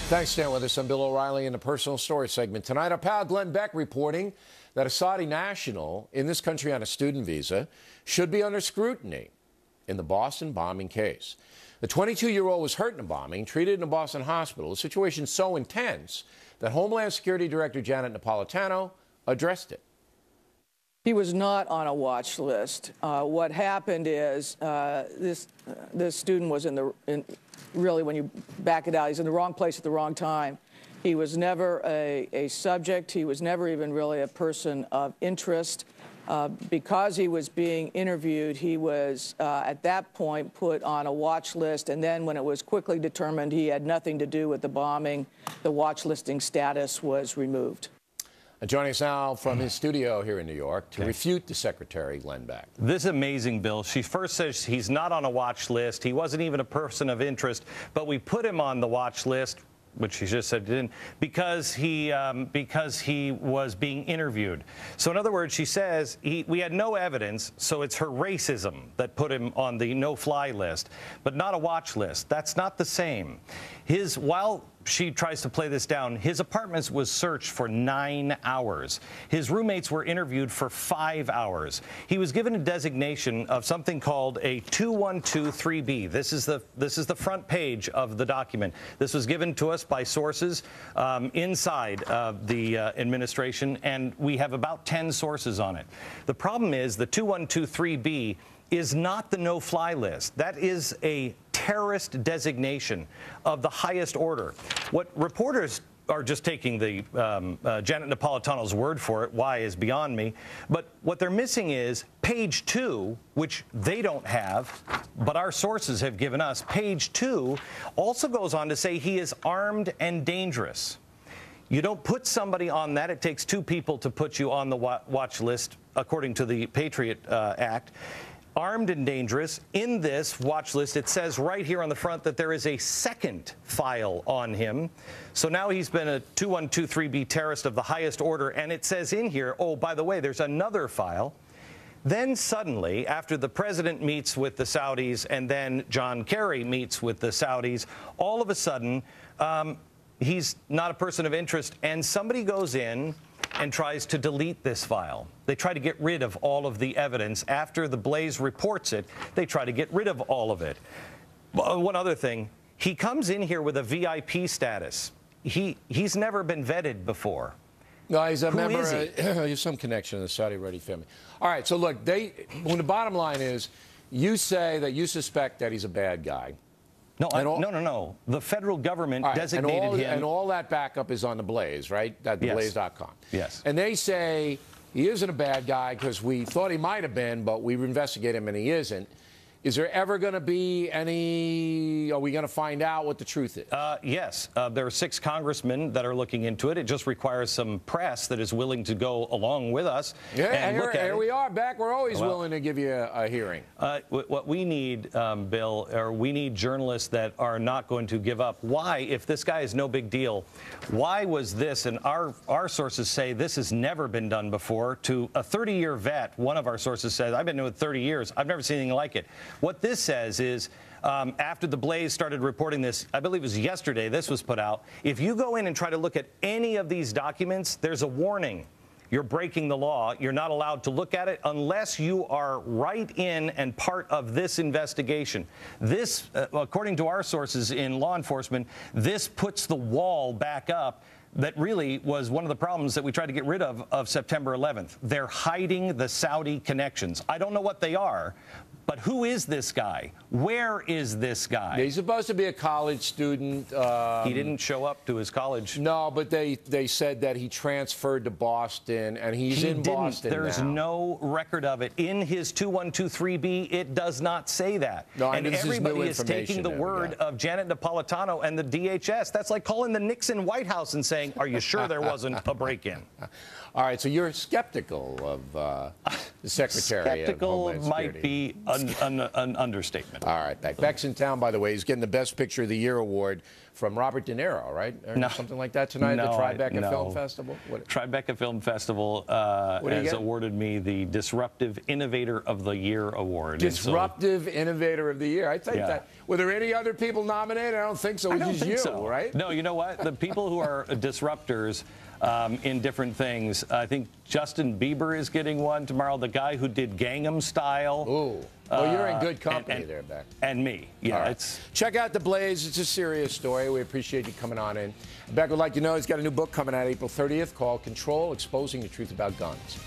Thanks for staying with us. I'm Bill O'Reilly in the Personal Story segment. Tonight, our pal Glenn Beck reporting that a Saudi national in this country on a student visa should be under scrutiny in the Boston bombing case. The 22-year-old was hurt in a bombing, treated in a Boston hospital. A situation so intense that Homeland Security Director Janet Napolitano addressed it. He was not on a watch list. What happened is this student was really, when you back it out, he's in the wrong place at the wrong time. He was never a subject. He was never even really a person of interest. Because he was being interviewed, he was at that point put on a watch list, and then when it was quickly determined he had nothing to do with the bombing, the watch listing status was removed. Joining us now from his studio here in New York to refute the Secretary, Glenn Beck. This is amazing, Bill. She first says he's not on a watch list. He wasn't even a person of interest, but we put him on the watch list, which she just said didn't, because he was being interviewed. So in other words, she says we had no evidence, so it's her racism that put him on the no-fly list, but not a watch list. That's not the same. While she tries to play this down, his apartment was searched for 9 hours. His roommates were interviewed for 5 hours. He was given a designation of something called a 2123B. This is the front page of the document. This was given to us by sources inside the administration, and we have about 10 sources on it. The problem is the 2123B is not the no-fly list. That is a terrorist designation of the highest order. What reporters are just taking the Janet Napolitano's word for it, why is beyond me, but what they're missing is page 2, which they don't have, but our sources have given us. Page 2 also goes on to say he is armed and dangerous. You don't put somebody on that. It takes 2 people to put you on the watch list, according to the Patriot Act. Armed and dangerous. In this watch list, it says right here on the front that there is a second file on him. So now he's been a 2123B terrorist of the highest order, and it says in here, oh, by the way, there's another file. Then suddenly, after the president meets with the Saudis and then John Kerry meets with the Saudis, all of a sudden, he's not a person of interest, and somebody goes in and tries to delete this file. They try to get rid of all of the evidence. After the Blaze reports it, they try to get rid of all of it. One other thing, he comes in here with a VIP status. He's never been vetted before. No, he's a member. Is he? There's some connection to the Saudi Reddy family. All right, so look, when the bottom line is, you say that you suspect that he's a bad guy. No, no. The federal government designated him. And all that backup is on the Blaze, right? That Blaze.com. Yes. And they say he isn't a bad guy because we thought he might have been, but we've investigated him and he isn't. Is there ever going to be any, are we going to find out what the truth is? Yes. There are 6 congressmen that are looking into it. It just requires some press that is willing to go along with us and look at it. Here we are, Beck. We're always willing to give you a hearing. What we need, Bill, or we need journalists that are not going to give up. Why, if this guy is no big deal, why was this, and our sources say this has never been done before, to a 30-year vet. One of our sources says, I've been doing it 30 years. I've never seen anything like it. What this says is, after the Blaze started reporting this, I believe it was yesterday, this was put out, if you go in and try to look at any of these documents, there's a warning. You're breaking the law. You're not allowed to look at it unless you are right in and part of this investigation. This, according to our sources in law enforcement, this puts the wall back up that really was one of the problems that we tried to get rid of September 11th. They're hiding the Saudi connections. I don't know what they are, but who is this guy? Where is this guy? He's supposed to be a college student. He didn't show up to his college. No, but they said that he transferred to Boston, and he's in Boston now. There's no record of it. In his 2123B, it does not say that. No, and everybody is taking the word of Janet Napolitano and the DHS. That's like calling the Nixon White House and saying, are you sure there wasn't a break-in? All right, so you're skeptical of the Secretary of Homeland Security. Skeptical might be a an understatement. All right, Beck. Beck's in town, by the way. He's getting the Best Picture of the Year award from Robert De Niro, right? Or No. something like that tonight at the Tribeca no. Film Festival? What? Tribeca Film Festival What has awarded me the Disruptive Innovator of the Year award. Disruptive Innovator of the Year. I think that. Were there any other people nominated? I don't think so. I don't Just think you, so. right? No, you know what? The people who are disruptors in different things. I think Justin Bieber is getting one tomorrow. The guy who did Gangnam Style. Ooh. Well, you're in good company there, Beck. And me. Yeah. Right. Check out The Blaze. It's a serious story. We appreciate you coming on in. Beck would like to know he's got a new book coming out April 30th called Control, Exposing the Truth About Guns.